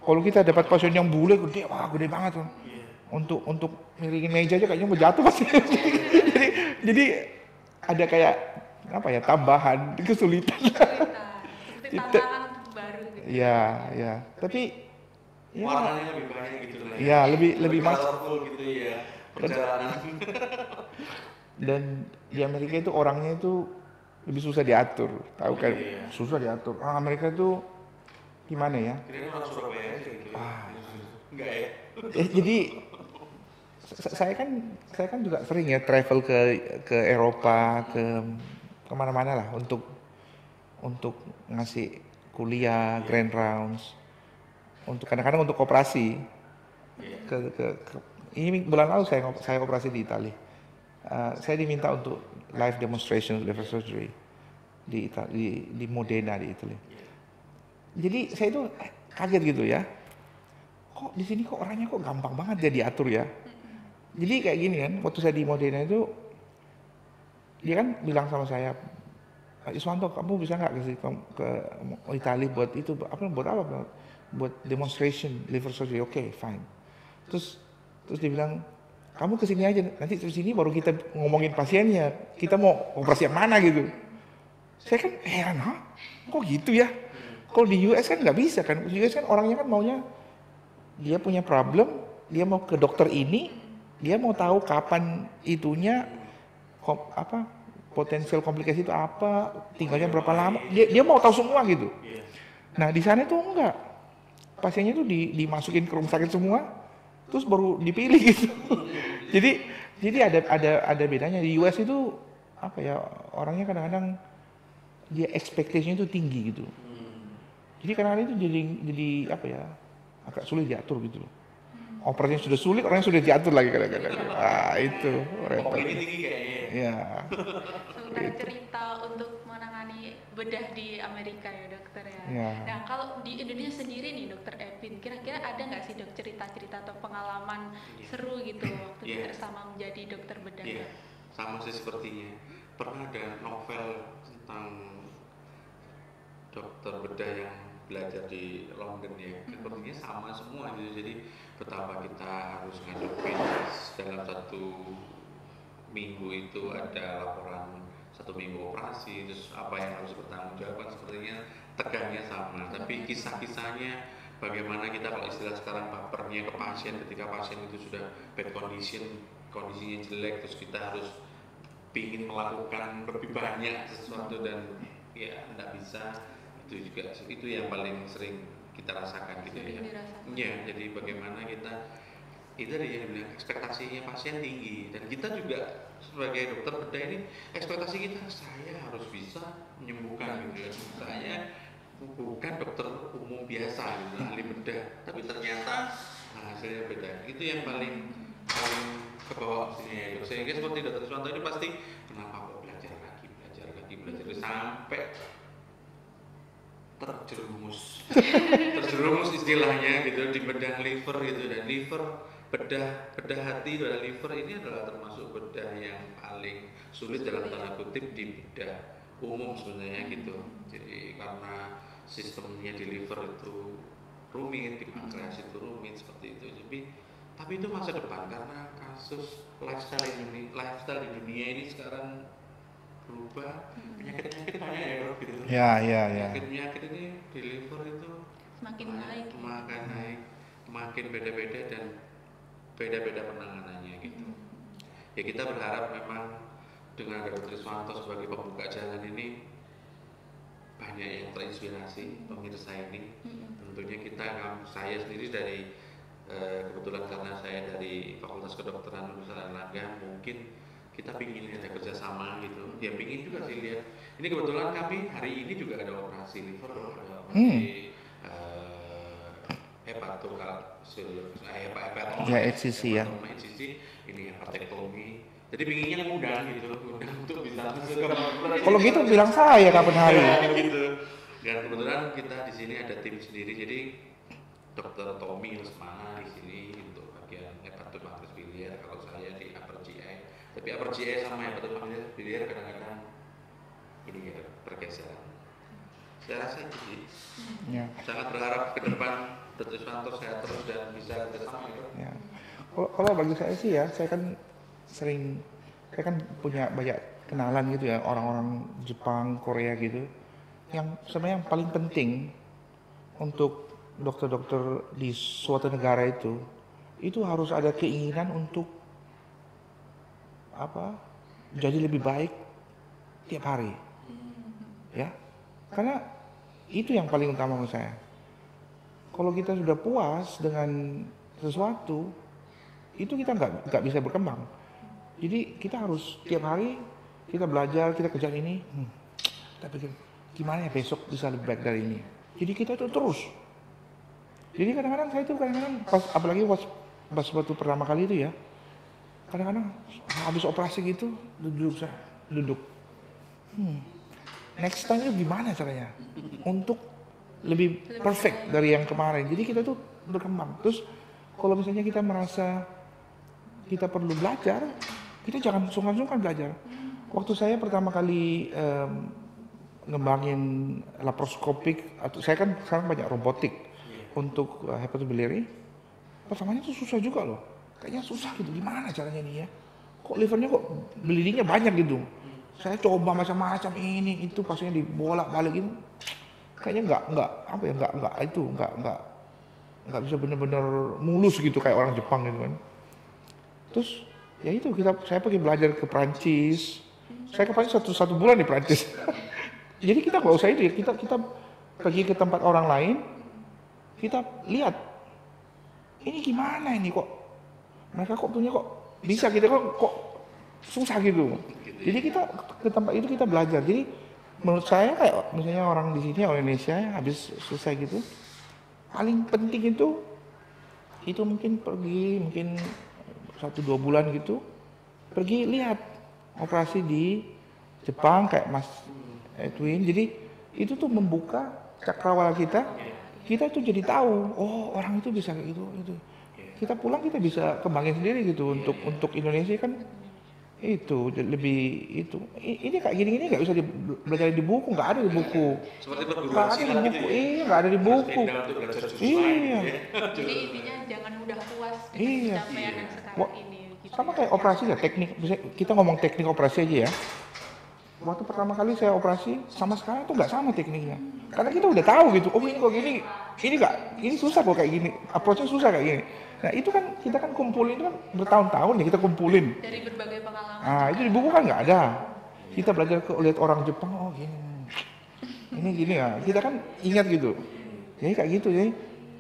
Speaker 2: Kalau kita dapat pasien yang bule gede, wah gede banget kan. Untuk miringin meja aja kayaknya mau jatuh pasti. jadi ada kayak apa ya, tambahan kesulitan.
Speaker 1: Seperti tantangan baru gitu.
Speaker 2: Ya. Tapi
Speaker 3: warnanya lebih banyak gitu lah.
Speaker 2: Ya, lebih
Speaker 3: colorful gitu ya. perjalanan.
Speaker 2: Dan di Amerika itu orangnya itu lebih susah diatur, tahu kan?
Speaker 3: Iya.
Speaker 2: Susah diatur. Amerika itu gimana ya?
Speaker 3: Kira-kira orang Surabaya aja gitu. Enggak ya?
Speaker 2: Jadi saya kan juga sering ya travel ke Eropa, ke kemana-mana lah untuk ngasih kuliah, grand rounds, untuk kadang-kadang untuk operasi. Ini bulan lalu saya operasi di Italia. Saya diminta untuk live demonstration liver surgery di Modena di Italia. Jadi saya itu kaget gitu ya. Kok di sini kok orangnya kok gampang banget dia diatur ya. Jadi kayak gini kan, waktu saya di Modena itu dia kan bilang sama saya, Iswanto, kamu bisa nggak ke Italia buat itu buat apa? Buat demonstration liver surgery. Oke, fine. Terus dia bilang, kamu kesini aja, nanti terus sini baru kita ngomongin pasiennya, kita mau operasi yang mana gitu. Saya kan heran, kok gitu ya? Kalau di US kan nggak bisa kan, di US kan orangnya kan maunya dia punya problem, dia mau ke dokter ini, dia mau tahu kapan itunya, potensial komplikasi itu apa, tinggalnya berapa lama, dia mau tahu semua gitu. Nah di sana itu enggak, pasiennya itu dimasukin ke rumah sakit semua, terus baru dipilih gitu. jadi ada bedanya. Di US itu apa ya, orangnya kadang-kadang dia expectation itu tinggi gitu. Jadi kadang-kadang itu jadi apa ya, agak sulit diatur gitu loh. Operasinya sudah sulit, orangnya sudah diatur lagi kadang-kadang. Itu repot.
Speaker 3: Ini tinggi kayaknya.
Speaker 2: Ya.
Speaker 1: Sebenarnya cerita untuk menangani bedah di Amerika ya dokter ya.
Speaker 2: Ya.
Speaker 1: Nah kalau di Indonesia sendiri nih dokter Epin, kira-kira ada nggak sih dok cerita-cerita atau pengalaman seru gitu waktu sama menjadi dokter bedah?
Speaker 3: Iya, sama sih sepertinya. Pernah ada novel tentang dokter bedah yang belajar di London ya, sepertinya sama semua gitu. Jadi betapa kita harus ngadepin dalam satu minggu itu ada laporan 1 minggu operasi, terus apa yang harus bertanggung jawab, sepertinya tegangnya sama. Tapi kisah-kisahnya bagaimana kita, kalau istilah sekarang, bapernya ke pasien ketika pasien itu sudah bad condition, kondisinya jelek, terus kita harus ingin melakukan lebih banyak sesuatu dan ya tidak bisa. Itu yang paling sering kita rasakan gitu ya. Iya, jadi bagaimana kita itu ada yang bilang ekspektasinya pasien tinggi, dan kita juga sebagai dokter bedah ini ekspektasi kita, saya harus bisa menyembuhkan gitu ya. Saya bukan dokter umum biasa gitu, ahli bedah, tapi ternyata hasilnya beda. Itu yang paling ke bawah sini ya. Sehingga seperti dokter Iswanto ini pasti, kenapa kok belajar lagi sampai terjerumus istilahnya gitu di bedah liver gitu. Dan liver, bedah hati adalah liver, ini adalah termasuk bedah yang paling sulit dalam tanda kutip di bedah umum sebenarnya gitu. Jadi karena sistemnya di liver itu rumit, di pankreas itu rumit seperti itu. Tapi itu masa depan, karena kasus lifestyle di dunia ini sekarang berubah, penyakit banyak ya bro gitu.
Speaker 2: Ya.
Speaker 3: Penyakit ini di liver itu
Speaker 1: makin naik,
Speaker 3: makin beda-beda dan beda-beda penanganannya gitu. Ya kita berharap memang dengan Dr. Iswanto sebagai pembuka jalan ini banyak yang terinspirasi pemirsa ini. Tentunya saya sendiri dari kebetulan karena saya dari Fakultas Kedokteran Universitas Erlangga, mungkin kita pingin ada kerjasama gitu. Ya pingin juga sih lihat. Ini kebetulan kami hari ini juga ada operasi liver, ada operasi
Speaker 2: HCC ya.
Speaker 3: Ini hepatectomy. Jadi pinginnya ngundang untuk bisa masuk ke.
Speaker 2: Kalau gitu bilang saya kapan hari.
Speaker 3: Gitu. Dan kebetulan kita di sini ada tim sendiri. Jadi Dokter Tommy Lesmana di sini untuk bagian hepatopankreas biliar. Kalau saya di upper GI. Tapi upper GI sama hepatopankreas biliar kadang-kadang ini ya pergeseran. Saya rasa itu sih. Ya. Sangat berharap ke depan Dr. Iswanto sehat terus dan bisa bersama ya.
Speaker 2: Kalau bagi saya sih ya, saya kan punya banyak kenalan gitu ya, orang-orang Jepang, Korea gitu, yang sebenarnya yang paling penting untuk dokter-dokter di suatu negara itu harus ada keinginan untuk apa jadi lebih baik tiap hari, ya. Karena itu yang paling utama menurut saya. Kalau kita sudah puas dengan sesuatu, itu kita nggak bisa berkembang. Jadi kita harus tiap hari kita belajar, kita kerja ini, kita pikir gimana ya besok bisa lebih baik dari ini. Jadi kita itu terus. Jadi kadang-kadang saya itu apalagi pas waktu pertama kali itu ya, kadang-kadang habis operasi gitu duduk. Next time itu gimana caranya untuk lebih perfect dari yang kemarin. Jadi kita tuh berkembang. Terus kalau misalnya kita merasa kita perlu belajar, kita jangan sungkan-sungkan belajar. Waktu saya pertama kali ngembangin laparoskopik, atau saya kan sekarang banyak robotik untuk hepatobiliary. Pertamanya itu susah juga loh. Kayaknya susah gitu. Gimana caranya nih ya? Kok livernya kok bleedingnya banyak gitu. Saya coba macam-macam ini itu pasiennya dibolak-balik gitu. Kayaknya nggak bisa benar-benar mulus gitu kayak orang Jepang gitu kan. Terus ya itu saya pergi belajar ke Prancis. Saya ke Prancis satu bulan di Prancis. Jadi kita nggak usah itu ya, kita pergi ke tempat orang lain, kita lihat ini gimana ini kok mereka kok punya kok bisa kita kok susah gitu. Jadi kita ke tempat itu kita belajar. Jadi menurut saya kayak misalnya orang di sini orang Indonesia habis selesai gitu, paling penting itu mungkin pergi 1-2 bulan gitu, pergi lihat operasi di Jepang kayak Mas Edwin. Jadi itu tuh membuka cakrawala kita tuh jadi tahu, oh orang itu bisa kayak gitu. Kita pulang kita bisa kembangin sendiri gitu. Untuk Indonesia kan itu lebih itu. Ini kayak gini nggak bisa belajar di buku, nggak ada di buku.
Speaker 3: Seperti perguruan silat gitu ya.
Speaker 2: Iya, nggak ada di buku. Iya.
Speaker 1: Jadi intinya jangan mudah puas dengan
Speaker 2: Iya.
Speaker 1: pencapaian yang sekarang ini. Gitu.
Speaker 2: Sama kayak operasi ya, teknik. Kita ngomong teknik operasi aja ya. Waktu pertama kali saya operasi sama sekarang tuh nggak sama tekniknya. Karena kita udah tahu gitu. Oh ini kok gini, ini susah kok kayak gini. Approach-nya susah kayak gini. Nah itu kan kita kan kumpulin itu kan bertahun-tahun ya kita kumpulin.
Speaker 1: Dari berbagai pengalaman.
Speaker 2: Nah itu di buku kan nggak ada. Kita belajar lihat orang Jepang, oh gini, ini gini ya. Kita kan ingat gitu. Jadi kayak gitu ya.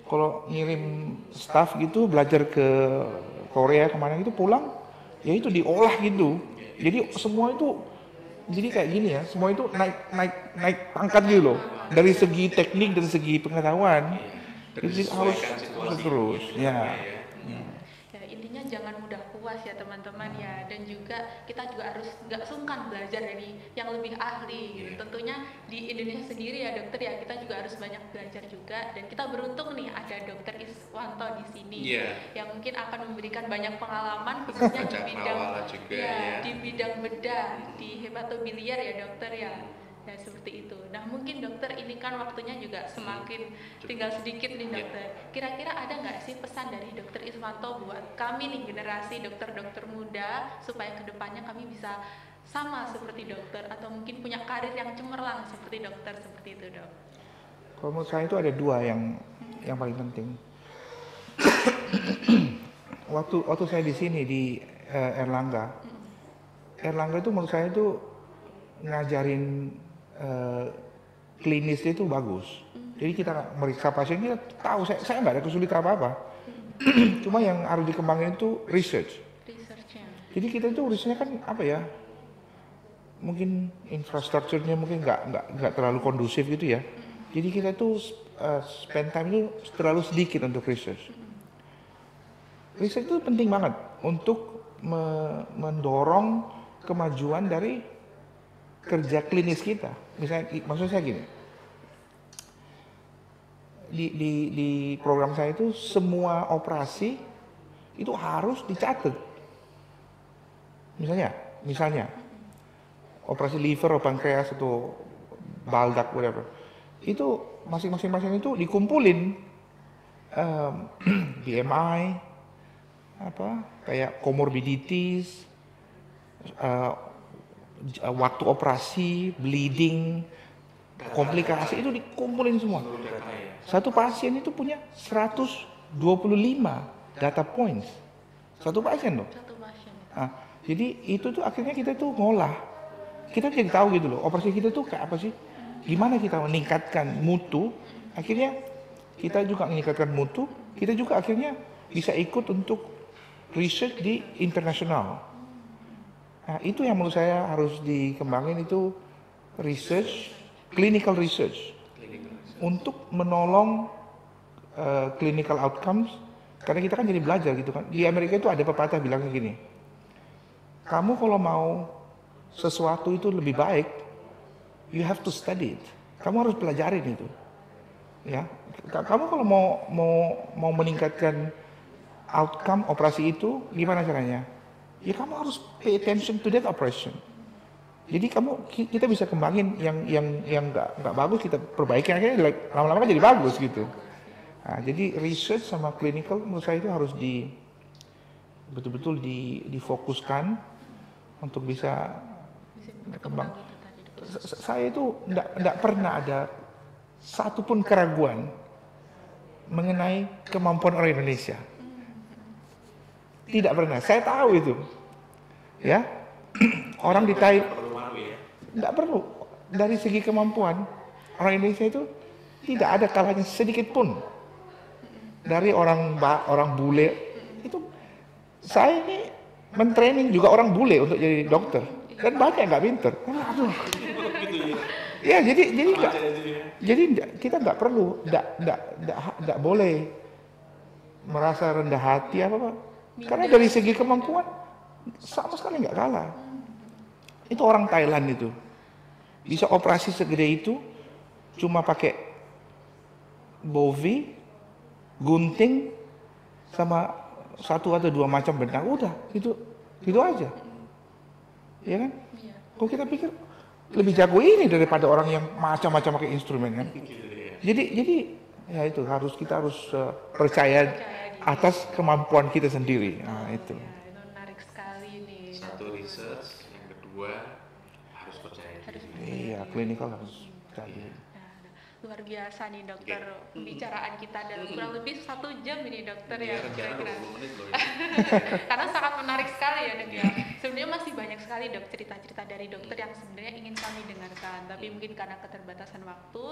Speaker 2: Kalau ngirim staff gitu belajar ke Korea kemana gitu pulang, ya itu diolah gitu. Jadi semua itu jadi kayak gini ya. Semua itu naik pangkat gitu loh. Dari segi teknik dan segi pengetahuan. Jadi harus terus. Ya.
Speaker 1: Ya, intinya jangan mudah puas ya teman-teman ya, dan juga kita juga harus nggak sungkan belajar dari yang lebih ahli gitu. Tentunya di Indonesia sendiri ya dokter ya, kita juga harus banyak belajar juga, dan kita beruntung nih ada dokter Iswanto di sini yang mungkin akan memberikan banyak pengalaman khususnya di bidang di bidang bedah di hepatobiliar ya dokter ya. Ya seperti itu. Nah mungkin dokter ini kan waktunya juga semakin tinggal sedikit nih dokter. Kira-kira ada nggak sih pesan dari dokter Iswanto buat kami nih generasi dokter-dokter muda supaya kedepannya kami bisa sama seperti dokter atau mungkin punya karir yang cemerlang seperti dokter seperti itu dok?
Speaker 2: Kalau menurut saya itu ada dua yang paling penting. waktu saya di sini di Erlangga itu menurut saya itu ngajarin klinisnya itu bagus. Jadi kita meriksa pasien kita tahu saya nggak ada kesulitan apa-apa. Cuma yang harus dikembangin itu research. Jadi kita itu researchnya kan apa ya? Mungkin infrastrukturnya mungkin nggak terlalu kondusif gitu ya. Jadi kita itu spend time itu terlalu sedikit untuk research. Research itu penting banget untuk mendorong kemajuan dari kerja klinis kita. Misalnya, maksud saya gini, di program saya itu semua operasi itu harus dicatat. Misalnya operasi liver atau pankreas atau baldak whatever, itu masing-masing pasien itu dikumpulin BMI, kayak comorbidities, waktu operasi, bleeding, komplikasi itu dikumpulin semua. Satu pasien itu punya 125 data points. Satu pasien loh.
Speaker 1: Satu pasien.
Speaker 2: Nah, Jadi itu tuh akhirnya kita tuh ngolah. Kita jadi tahu gitu loh, operasi kita tuh kayak apa sih? Gimana kita meningkatkan mutu? Akhirnya kita juga meningkatkan mutu, kita juga akhirnya bisa ikut untuk research di internasional. Nah, itu yang menurut saya harus dikembangin itu research, clinical research untuk menolong clinical outcomes, karena kita kan jadi belajar gitu kan. Di Amerika itu ada pepatah bilangnya gini, kamu kalau mau sesuatu itu lebih baik, you have to study it. Kamu harus pelajarin itu. Ya, kamu kalau mau meningkatkan outcome operasi itu, gimana caranya? Ya kamu harus pay attention to that operation. Jadi kita bisa kembangin yang nggak bagus, kita perbaiki, akhirnya lama-lama kan jadi bagus gitu. Nah, jadi research sama clinical menurut saya itu harus betul-betul difokuskan untuk bisa berkembang. Saya itu nggak pernah ada satupun keraguan mengenai kemampuan orang Indonesia. Tidak pernah. Saya tahu itu. Ya. Orang di Thailand nggak perlu. Dari segi kemampuan orang Indonesia itu tidak ada kalahnya sedikit pun. Dari orang bule itu, saya ini mentraining juga orang bule untuk jadi dokter, dan banyak nggak pinter. Aduh. Ya jadi kita nggak perlu, nggak boleh merasa rendah hati apa, karena dari segi kemampuan sama sekali nggak kalah. Itu orang Thailand itu bisa operasi segede itu cuma pakai bovi, gunting, sama 1 atau 2 macam benang, udah itu aja, ya kan? Kok kita pikir lebih jago ini daripada orang yang macam-macam pakai instrumen kan? Jadi ya itu kita harus percaya atas kemampuan kita sendiri. Nah, itu.
Speaker 1: Ya, itu menarik sekali nih.
Speaker 3: Satu research, yang kedua harus percaya diri.
Speaker 2: Iya, klinikal harus percaya.
Speaker 1: Luar biasa nih dokter, pembicaraan kita dalam kurang lebih 1 jam ini dokter ya, kira-kira.
Speaker 3: 20 menit loh.
Speaker 1: Karena sangat menarik sekali ya dok ya. Sebenarnya masih banyak sekali dok cerita-cerita dari dokter yang sebenarnya ingin kami dengarkan, tapi mungkin karena keterbatasan waktu,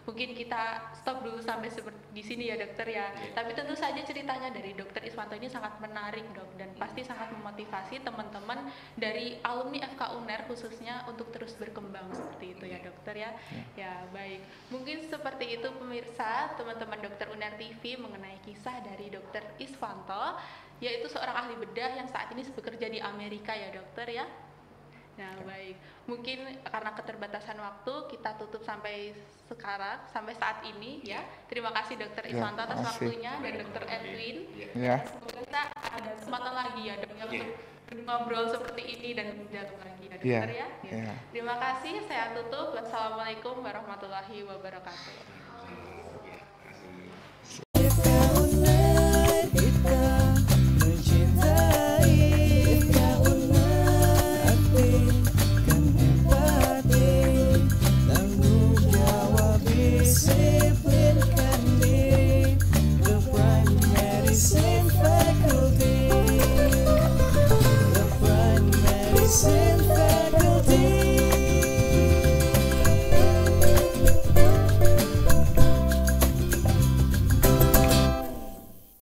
Speaker 1: mungkin kita stop dulu sampai seperti di sini ya dokter ya. Tapi tentu saja ceritanya dari dokter Iswanto ini sangat menarik dok, dan pasti sangat memotivasi teman-teman dari alumni FK UNER khususnya untuk terus berkembang seperti itu ya dokter ya. Ya baik, mungkin seperti itu pemirsa, teman-teman Dokter UNER TV mengenai kisah dari Dokter Iswanto, yaitu seorang ahli bedah yang saat ini bekerja di Amerika ya dokter ya. Nah baik, mungkin karena keterbatasan waktu kita tutup sampai sekarang, sampai saat ini ya. Terima kasih Dokter Iswanto atas waktunya, dan Dokter Edwin.
Speaker 2: Ya.
Speaker 1: Semoga kita ada kesempatan lagi ya dok untuk ngobrol seperti ini dan berdialog lagi ya dokter ya.
Speaker 2: Ya.
Speaker 1: Terima kasih, saya tutup. Wassalamualaikum warahmatullahi wabarakatuh.